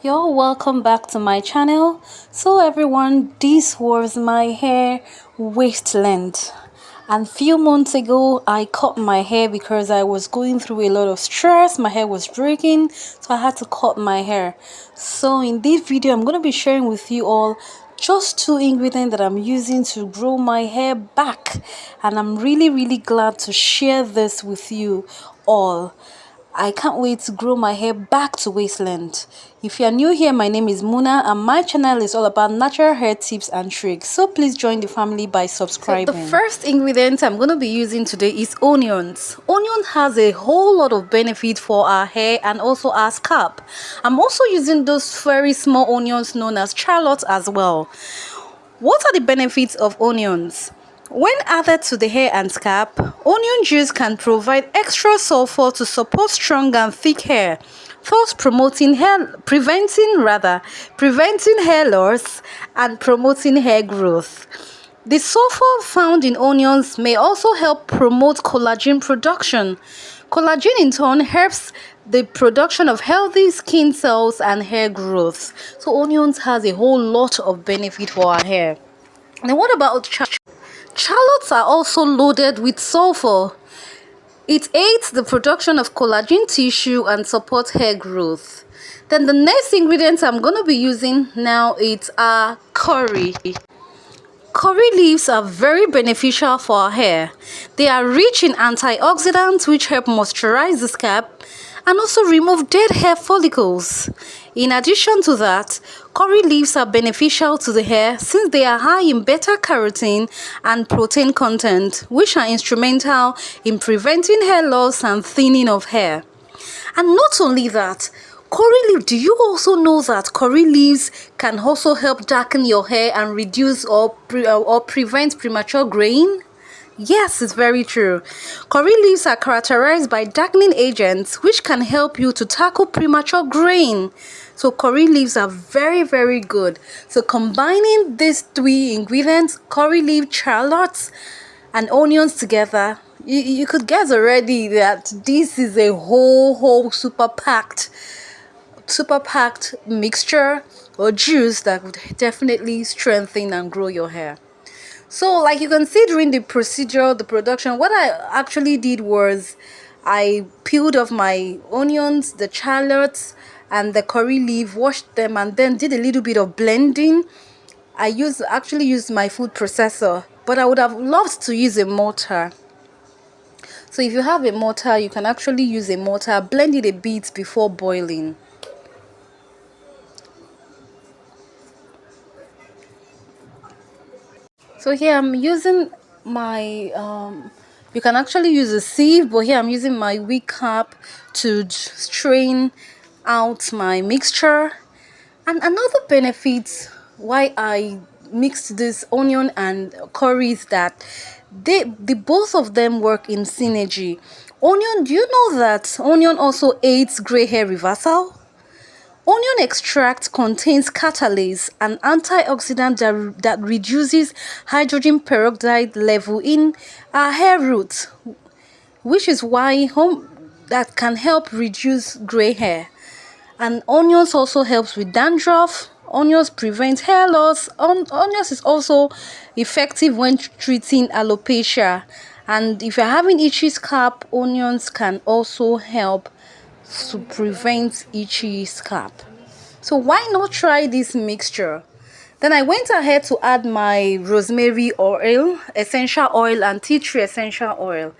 Y'all, welcome back to my channel. So everyone, this was my hair waist length, and few months ago I cut my hair because I was going through a lot of stress. My hair was breaking, so I had to cut my hair. So in this video I'm going to be sharing with you all just 2 ingredients that I'm using to grow my hair back, and I'm really glad to share this with you all. I can't wait to grow my hair back to waist length. If you are new here, my name is Muna and my channel is all about natural hair tips and tricks. So please join the family by subscribing. So the first ingredient I'm going to be using today is onions. Onion has a whole lot of benefit for our hair and also our scalp. I'm also using those very small onions known as shallots as well. What are the benefits of onions? When added to the hair and scalp, onion juice can provide extra sulfur to support strong and thick hair, thus preventing hair loss and promoting hair growth. The sulfur found in onions may also help promote collagen production. Collagen in turn helps the production of healthy skin cells and hair growth. So onions has a whole lot of benefit for our hair. Now what about shallots? Are also loaded with sulfur. It aids the production of collagen tissue and supports hair growth. Then the next ingredient I'm going to be using now is curry. Curry leaves are very beneficial for our hair. They are rich in antioxidants which help moisturize the scalp and also remove dead hair follicles. In addition to that, curry leaves are beneficial to the hair since they are high in beta-carotene and protein content, which are instrumental in preventing hair loss and thinning of hair. And not only that, curry leaf, do you also know that curry leaves can also help darken your hair and reduce or prevent premature graying? Yes, it's very true. Curry leaves are characterized by darkening agents which can help you to tackle premature graying. So curry leaves are very good. So combining these 3 ingredients, curry leaf, shallots and onions together, you could guess already that this is a whole super packed mixture or juice that would definitely strengthen and grow your hair. So like you can see during the procedure, the production, what I actually did was I peeled off my onions, the shallots and the curry leaf, washed them and then did a little bit of blending. I actually used my food processor, but I would have loved to use a mortar. So if you have a mortar, you can actually use a mortar, blend it a bit before boiling. So here I'm using my you can actually use a sieve, but here I'm using my wig cap to strain out my mixture. And another benefit why I mixed this onion and curry is that the both of them work in synergy. Onion, do you know that onion also aids gray hair reversal? Onion extract contains catalase, an antioxidant that reduces hydrogen peroxide level in our hair roots, which is why that can help reduce gray hair. And onions also helps with dandruff. Onions prevent hair loss. Onions is also effective when treating alopecia. And if you're having itchy scalp, onions can also help to prevent itchy scalp. So why not try this mixture? Then I went ahead to add my rosemary oil, essential oil and tea tree essential oil.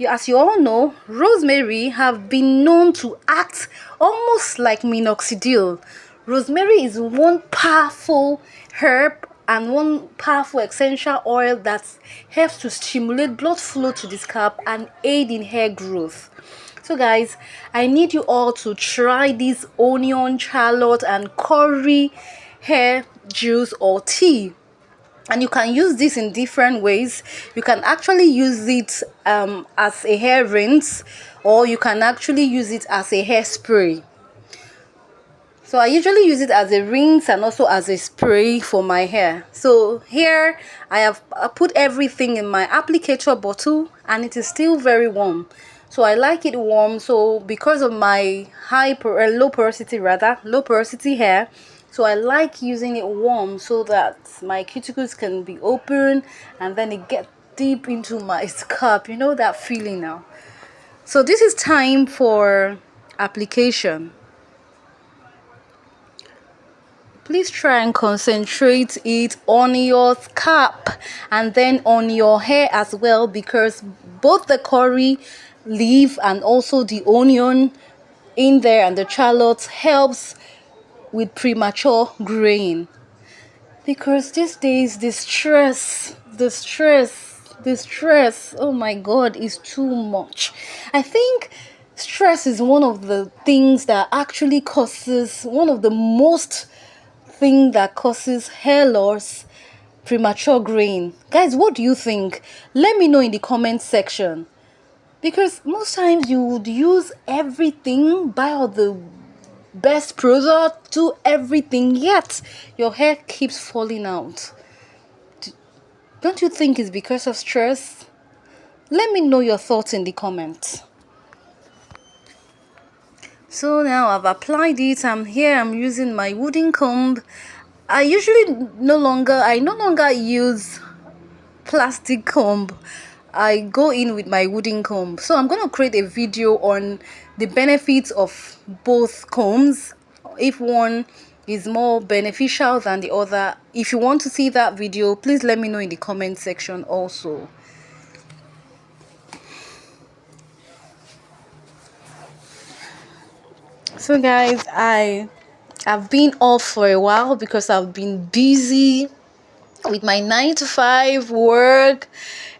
As you all know, rosemary have been known to act almost like minoxidil. Rosemary is one powerful herb and one powerful essential oil that helps to stimulate blood flow to the scalp and aid in hair growth. So guys, I need you all to try this onion, shallot and curry hair juice or tea. And you can use this in different ways. You can actually use it as a hair rinse, or you can actually use it as a hairspray. So I usually use it as a rinse and also as a spray for my hair. So here I put everything in my applicator bottle and it is still very warm. so I like it warm. So because of my low porosity hair, so I like using it warm so that my cuticles can be open and then it gets deep into my scalp. You know that feeling now. So this is time for application. Please try and concentrate it on your scalp and then on your hair as well, because both the curry leaf and also the onion in there and the shallots helps with premature graying. Because these days the stress, oh my god, is too much. I think stress is one of the things that actually causes one of the most thing that causes hair loss, premature graying. Guys, what do you think? Let me know in the comment section, because most times you would use everything, buy all the best product, do everything, yet your hair keeps falling out. Don't you think it's because of stress? Let me know your thoughts in the comments. So now I've applied it. I'm here. I'm using my wooden comb. I no longer use plastic comb. I go in with my wooden comb. So I'm going to create a video on the benefits of both combs, if one is more beneficial than the other. If you want to see that video, please let me know in the comment section also. So guys, I've been off for a while because I've been busy with my 9 to 5 work,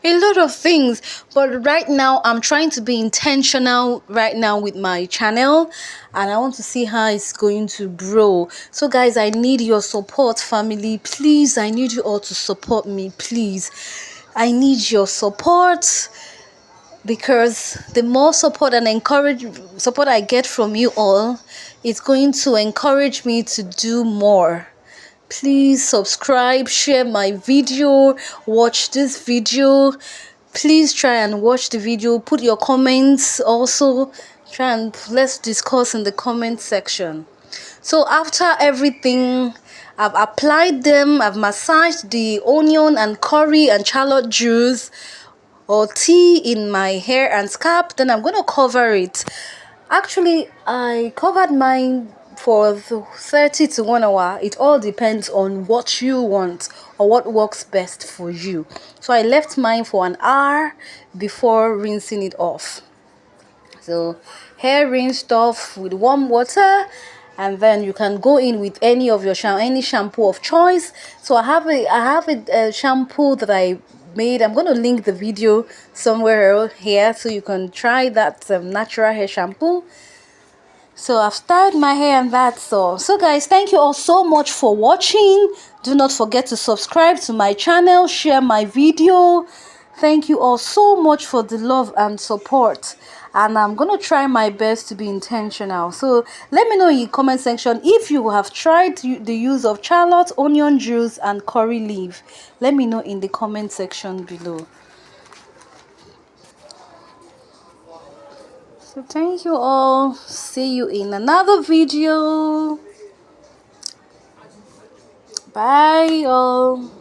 a lot of things. But right now I'm trying to be intentional right now with my channel, and I want to see how it's going to grow. So guys, I need your support, family. Please, I need you all to support me, please. I need your support, because the more support I get from you all, it's going to encourage me to do more. Please subscribe, share my video, watch this video. Please try and watch the video, put your comments also. Try and let's discuss in the comment section. So after everything, I've applied them, I've massaged the onion and curry and shallot juice or tea in my hair and scalp. Then I'm going to cover it. Actually, I covered mine for 30 to 1 hour. It all depends on what you want or what works best for you. So I left mine for an hour before rinsing it off. So hair rinsed off with warm water, and then you can go in with any of your shampoo of choice. So I have a shampoo that I made. I'm going to link the video somewhere here so you can try that natural hair shampoo. So I've styled my hair, and that's all. So guys, thank you all so much for watching. Do not forget to subscribe to my channel, share my video. Thank you all so much for the love and support, and I'm gonna try my best to be intentional. So let me know in the comment section if you have tried the use of shallot, onion juice and curry leaf. Let me know in the comment section below. So thank you all. See you in another video. Bye all.